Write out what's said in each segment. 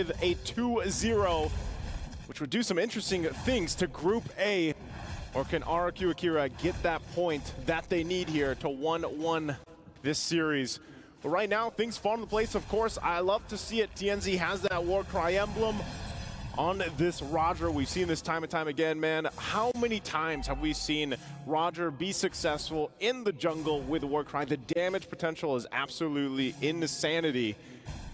with a 2-0, which would do some interesting things to Group A. Or can RRQ Akira get that point that they need here to 1-1 this series? But right now, things fall into place, of course. I love to see it. TNZ has that Warcry emblem on this Roger. We've seen this time and time again, man. How many times have we seen Roger be successful in the jungle with Warcry? The damage potential is absolutely insanity.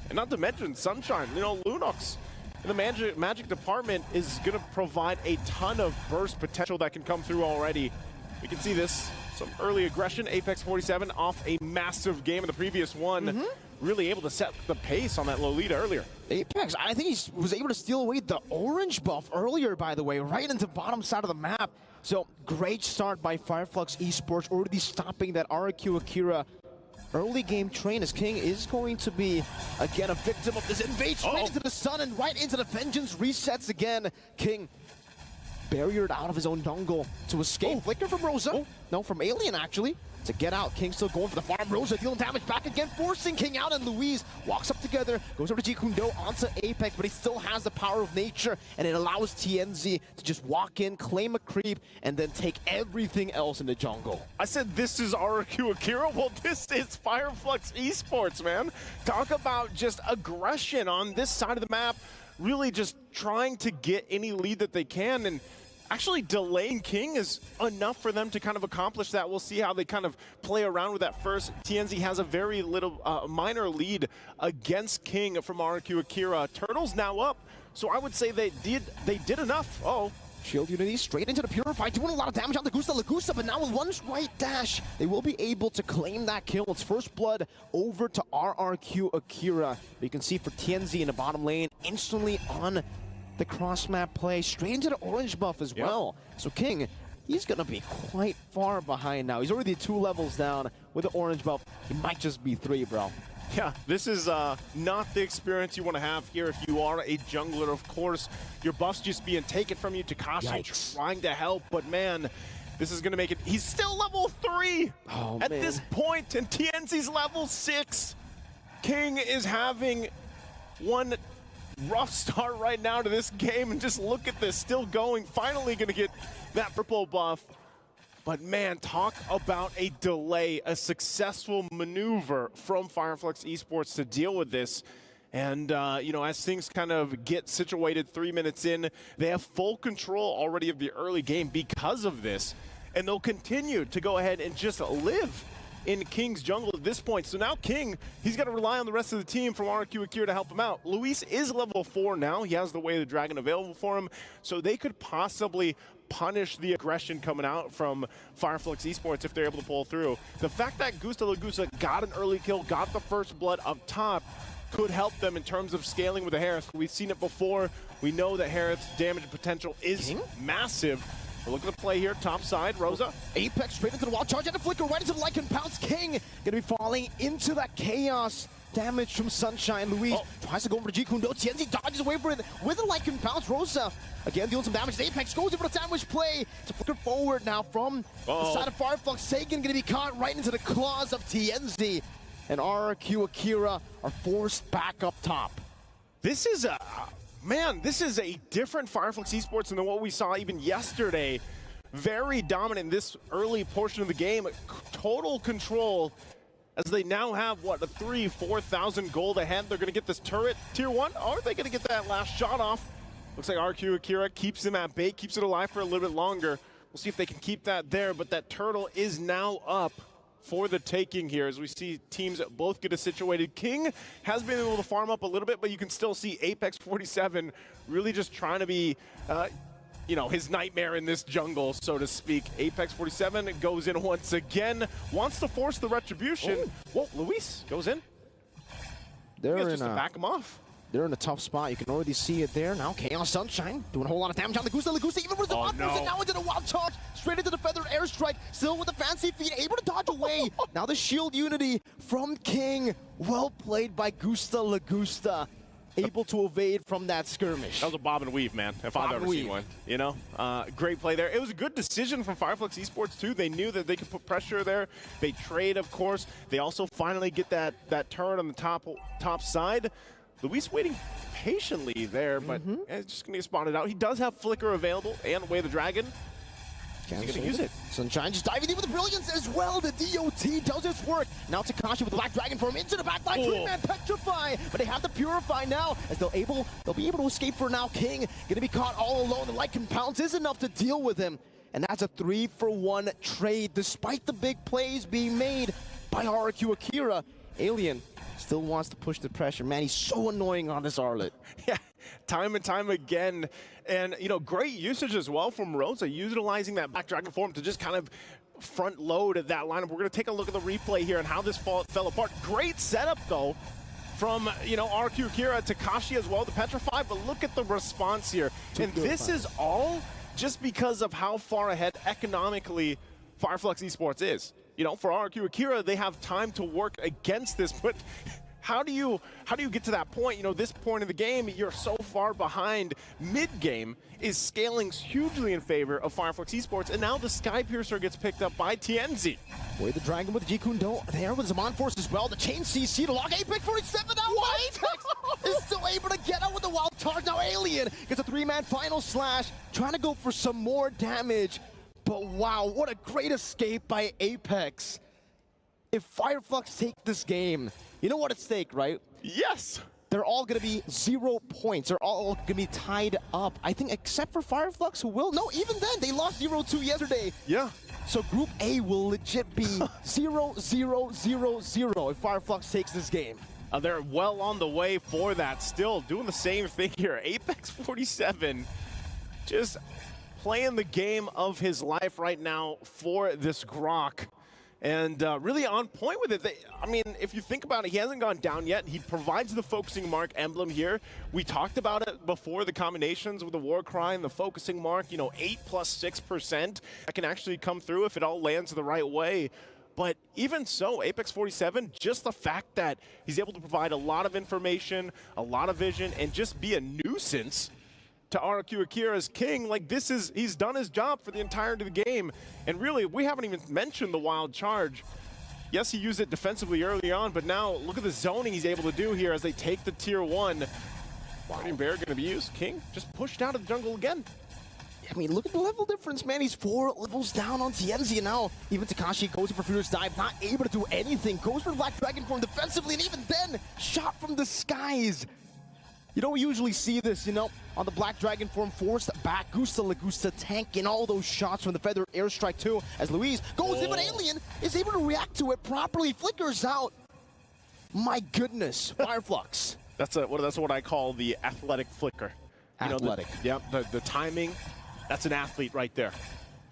And not to mention Sunshine, you know, Lunox in the magic department is going to provide a ton of burst potential that can come through already. We can see this. Some early aggression. Apex 47 off a massive game in the previous one. Really able to set the pace on that low lead earlier. Apex, I think he was able to steal away the orange buff earlier, by the way, right into the bottom side of the map. So great start by Flux Esports, already stopping that RRQ Akira early game train, as King is going to be, again, a victim of this invade straight into the sun and right into the vengeance resets again. King barriered out of his own jungle to escape. Flicker from Rosa. No, from Alien, actually, to get out. King still going for the farm. Rosa dealing damage back again, forcing King out, and Luis walks up together, goes over to Jikundo onto Apex, but he still has the power of nature, and it allows TNZ to just walk in, claim a creep, and then take everything else in the jungle. I said this is RRQ Akira. Well, this is Flux Esports, man. Talk about just aggression on this side of the map, really just trying to get any lead that they can, and actually delaying King is enough for them to kind of accomplish that. We'll see how they kind of play around with that first. TNZ has a very little minor lead against King from RRQ Akira. Turtle's now up, so I would say they did enough. Shield Unity straight into the Purify, doing a lot of damage on the Lagusta, but now with one right dash, they will be able to claim that kill. It's first blood over to RRQ Akira. But you can see for TNZ in the bottom lane, instantly on the cross-map play, straight into the orange buff as well. So King, he's going to be quite far behind now. He's already 2 levels down with the orange buff. He might just be 3, bro. Yeah, this is not the experience you want to have here if you are a jungler. Of course, your buff's just being taken from you. Takashi trying to help, but man, this is going to make it. He's still level 3 at this point, and TNZ's level 6. King is having one rough start right now to this game, and just look at this, still going, finally going to get that purple buff. But man, talk about a delay, a successful maneuver from Flux Esports to deal with this. And, you know, as things kind of get situated 3 minutes in, they have full control already of the early game because of this. And they'll continue to go ahead and just live in King's jungle at this point. So now King, he's got to rely on the rest of the team from RRQ Akira to help him out. Luis is level 4 now. He has the Way of the Dragon available for him. So they could possibly punish the aggression coming out from Flux Esports if they're able to pull through. The fact that Lagusta got an early kill, got the first blood up top, could help them in terms of scaling with the Harris. We've seen it before. We know that Harris' damage potential is massive. But look at the play here, top side, Rosa. Apex straight into the wall, charge and a flicker right into the Lycan Pounce. King gonna be falling into that chaos. Damage from Sunshine. Luis tries to go over to Jikundo. TNZ dodges away from it with a Lycan Pounce. Rosa again dealing some damage. Apex goes over the sandwich play to flicker forward now from the side of Flux. Sagan gonna be caught right into the claws of TNZ. And RRQ Akira are forced back up top. This is a, man, this is a different Flux Esports than what we saw even yesterday. Very dominant in this early portion of the game. Total control, as they now have, what, a 3,000-4,000 gold ahead. They're going to get this turret, tier 1. Are they going to get that last shot off? Looks like RQ Akira keeps him at bay, keeps it alive for a little bit longer. We'll see if they can keep that there, but that turtle is now up for the taking here, as we see teams both get situated. King has been able to farm up a little bit, but you can still see Apex 47 really just trying to be you know, his nightmare in this jungle, so to speak. Apex 47 goes in once again, wants to force the retribution. Whoa, Luis goes in. They're just to back him off. They're in a tough spot. You can already see it there. Now Chaos Sunshine doing a whole lot of damage on Lagusta even with the wild person now into the wild charge, straight into the feathered airstrike, still with the fancy feet, able to dodge away. Now the shield unity from King. Well played by Lagusta. Able to evade from that skirmish. That was a bob and weave, man, if I've ever seen one. You know, great play there. It was a good decision from Flux Esports, too. They knew that they could put pressure there. They trade, of course. They also finally get that turret on the top side. Luis waiting patiently there, but it's just going to get spotted out. He does have Flicker available and Away the Dragon. He's going to use it. Sunshine just diving in with brilliance as well. The DOT does its work. Now Takashi with the Black Dragon form into the back line. Three-man Petrify, but they have to Purify now as they'll be able to escape for now. King going to be caught all alone. The light compounds is enough to deal with him. And that's a 3-for-1 trade despite the big plays being made by RQ Akira. Alien still wants to push the pressure. Man, he's so annoying on this Arlet. Yeah, time and time again. And, you know, great usage as well from Rosa, utilizing that Black Dragon form to just kind of front load at that lineup. We're going to take a look at the replay here and how this fell apart. Great setup, though, from, you know, RQ Akira, Takashi as well, the Petrify. But look at the response here. And this is all just because of how far ahead economically Flux Esports is. You know, for RQ Akira, they have time to work against this, but how do you get to that point? You know, this point of the game, you're so far behind. Mid-game is scaling hugely in favor of Flux Esports, and now the Skypiercer gets picked up by TNZ. Boy, the Dragon with Jikundo there with Zaman Force as well. The Chain CC to lock Apex 47 out. Apex is still able to get out with the wild charge. Now Alien gets a 3-man final slash, trying to go for some more damage. But wow, what a great escape by Apex. If Flux take this game, you know what at stake, right? Yes. They're all going to be 0 points. They're all going to be tied up. I think except for Flux, who will. No, even then, they lost 0-2 yesterday. Yeah. So Group A will legit be 0-0-0-0 if Flux takes this game. They're well on the way for that. Still doing the same thing here. Apex 47 just playing the game of his life right now for this Grok. And really on point with it. I mean, if you think about it, he hasn't gone down yet. He provides the focusing mark emblem here. We talked about it before, the combinations with the war cry and the focusing mark, you know, 8 plus 6%. That can actually come through if it all lands the right way. But even so, Apex 47, just the fact that he's able to provide a lot of information, a lot of vision, and just be a nuisance to RQ Akira's King, like he's done his job for the entirety of the game. And really, we haven't even mentioned the wild charge. Yes, he used it defensively early on, but now look at the zoning he's able to do here as they take the tier 1. Guardian Bear gonna be used. King just pushed out of the jungle again. I mean, look at the level difference, man. He's 4 levels down on TNZ, and now even Takashi goes for Furious Dive, not able to do anything. Goes for the Black Dragon form defensively, and even then, shot from the skies. You don't usually see this, you know, on the Black Dragon form, forced back, Gusta Lagusta tanking all those shots from the Feather Airstrike too, as Luis goes in, but Alien is able to react to it properly, flickers out. My goodness, Flux. That's what I call the athletic flicker. Athletic. The timing, that's an athlete right there.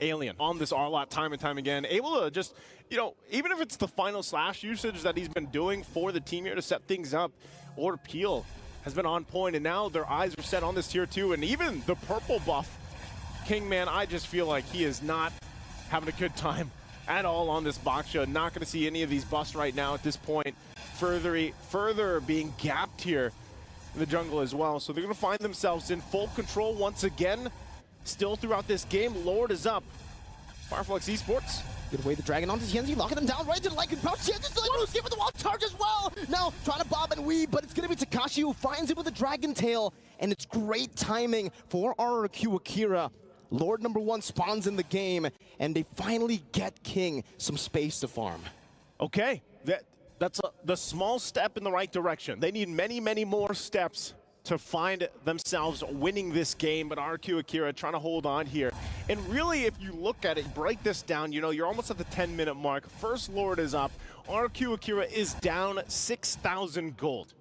Alien on this R-Lot time and time again, able to just, you know, even if it's the final slash usage that he's been doing for the team here to set things up, or Peel has been on point, and now their eyes are set on this tier 2, and even the purple buff King, man, I just feel like he is not having a good time at all on this Baksha. Not going to see any of these buffs right now at this point. Further being gapped here in the jungle as well, so they're going to find themselves in full control once again. Still throughout this game, Lord is up. Flux Esports. Good way the Dragon onto TNZ, locking them down right into the Lycan pouch. TNZ still able to escape with the wild charge as well. Now trying to bob and weave, but it's going to be Takashi who finds it with a Dragon Tail. And it's great timing for RQ Akira. Lord #1 spawns in the game, and they finally get King some space to farm. Okay, that's the small step in the right direction. They need many, many more steps to find themselves winning this game, but RQ Akira trying to hold on here. And really, if you look at it, break this down, you know, you're almost at the 10-minute mark. First Lord is up. RQ Akira is down 6,000 gold.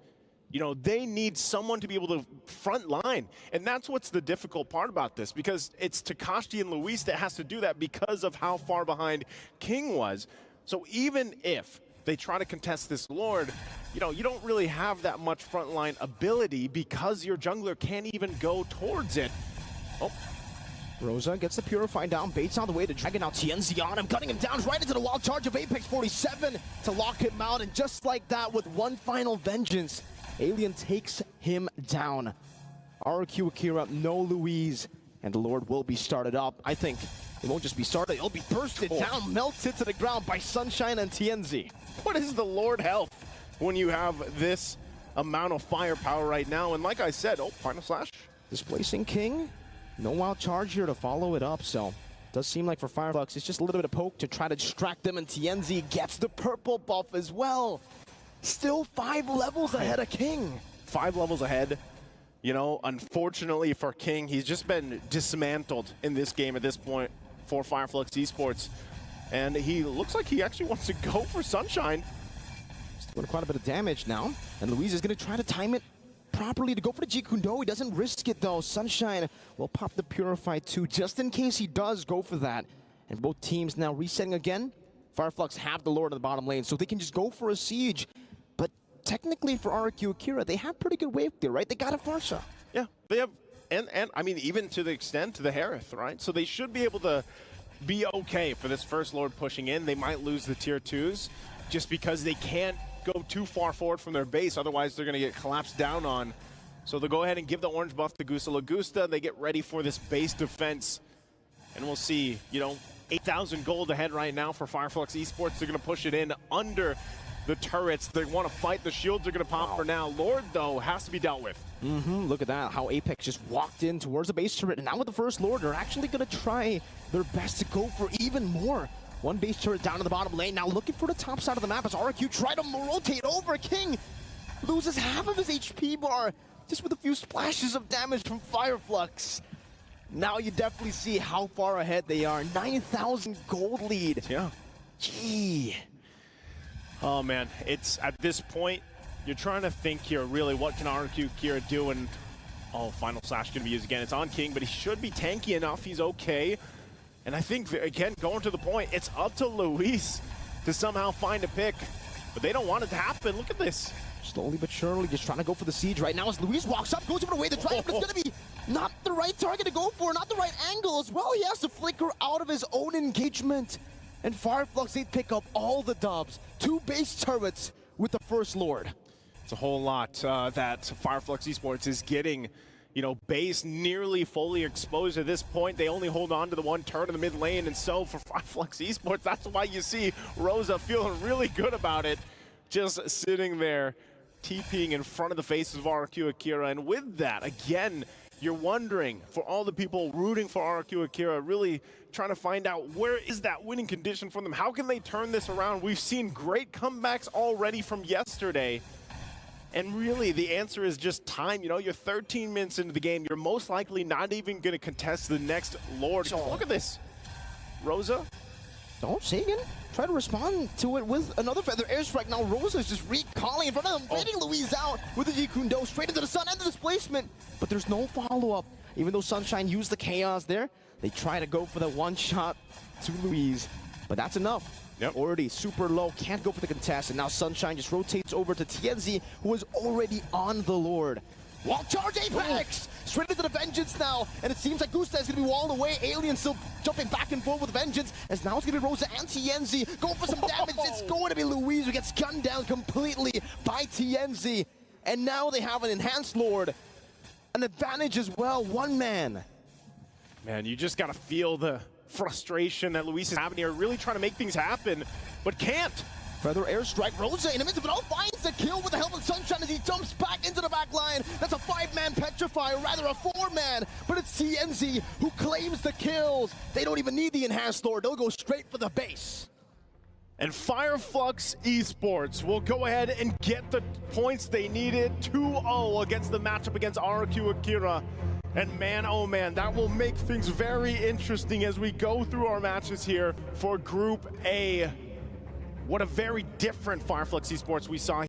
You know, they need someone to be able to front line. And that's what's the difficult part about this, because it's Takashi and Luis that has to do that because of how far behind King was. So even if they try to contest this Lord, you know, you don't really have that much frontline ability because your jungler can't even go towards it. Oh. Rosa gets the Purify down, baits on the way to Dragon out TNZ on him, cutting him down right into the wild charge of Apex 47 to lock him out, and just like that, with one final vengeance, Alien takes him down. RQ Akira, no Louise, and the Lord will be started up. I think it won't just be started, it'll be bursted down, melted to the ground by Sunshine and TNZ. What is the Lord health when you have this amount of firepower right now. And like I said, oh, Final Slash. Displacing King. No wild charge here to follow it up, so does seem like for Fireflux, it's just a little bit of poke to try to distract them, and TNZ gets the purple buff as well. Still 5 levels ahead of King. 5 levels ahead. You know, unfortunately for King, he's just been dismantled in this game at this point for Fireflux Esports. And he looks like he actually wants to go for Sunshine. He's doing quite a bit of damage now, and Luis is going to try to time it properly to go for the Jikundo. He doesn't risk it though. Sunshine will pop the Purify too, just in case he does go for that. And both teams now resetting again. Fireflux have the Lord in the bottom lane, so they can just go for a siege. But technically for RQ Akira, they have pretty good wave there, right? They got a Farsha. Yeah, they have, and I mean, even to the extent to the Harith, right? So they should be able to be okay for this first Lord pushing in. They might lose the tier 2s just because they can't go too far forward from their base, otherwise they're going to get collapsed down on. So they'll go ahead and give the orange buff to Gusta Lagusta. They get ready for this base defense, and we'll see, you know, 8,000 gold ahead right now for Fireflux Esports. They're going to push it in under the turrets. They want to fight. The shields are going to pop for now. Lord, though, has to be dealt with. Look at that, how Apex just walked in towards the base turret, and now with the first Lord, they're actually going to try their best to go for even more. One base turret down to the bottom lane, now looking for the top side of the map as RQ try to rotate over. King loses half of his HP bar just with a few splashes of damage from Fireflux. Now you definitely see how far ahead they are. 9,000 gold lead. Yeah. Gee. Oh man, it's at this point, you're trying to think here, really, what can RQ Akira do? And oh, Final Slash gonna be used again. It's on King, but he should be tanky enough. He's okay. And I think, again, going to the point, it's up to Luis to somehow find a pick. But they don't want it to happen. Look at this. Slowly but surely, just trying to go for the siege right now as Luis walks up, goes over the way to try, but it's going to be not the right target to go for, not the right angle as well. He has to flicker out of his own engagement. And Fireflux, they pick up all the dubs. 2 base turrets with the first Lord. It's a whole lot that Fireflux Esports is getting. You know, base nearly fully exposed at this point. They only hold on to the 1 turret in the mid lane, and so for Flux Esports, that's why you see Rosa feeling really good about it, just sitting there, TPing in front of the faces of RQ Akira. And with that, again, you're wondering, for all the people rooting for RQ Akira, really trying to find out where is that winning condition for them? How can they turn this around? We've seen great comebacks already from yesterday. And really, the answer is just time. You know, you're 13 minutes into the game. You're most likely not even going to contest the next Lord. So look at this. Rosa. Oh, Sagan try to respond to it with another feather airstrike. Now Rosa's just recalling in front of him, waiting Luis out with the Jikundo straight into the sun and the displacement. But there's no follow-up. Even though Sunshine used the chaos there, they try to go for the one shot to Luis. But that's enough. Yep. Already super low, can't go for the contest, and now Sunshine just rotates over to TNZ, who is already on the Lord. Wall charge Apex! Straight into the Vengeance now, and it seems like Gusta is going to be walled away. Alien still jumping back and forth with Vengeance, as now it's going to be Rosa and TNZ going for some damage. It's going to be Luis who gets gunned down completely by TNZ, and now they have an enhanced Lord. An advantage as well, 1 man. Man, you just got to feel the frustration that Luis is having here, really trying to make things happen, but can't. Feather airstrike, Rosa in the midst of it all finds the kill with the help of Sunshine as he jumps back into the back line. That's a 5-man Petrify, or rather a 4-man, but it's TNZ who claims the kills. They don't even need the enhanced Lord, they'll go straight for the base. And Fireflux Esports will go ahead and get the points they needed, 2-0 against the matchup against RQ Akira. And man, oh man, that will make things very interesting as we go through our matches here for Group A. What a very different Fireflux Esports we saw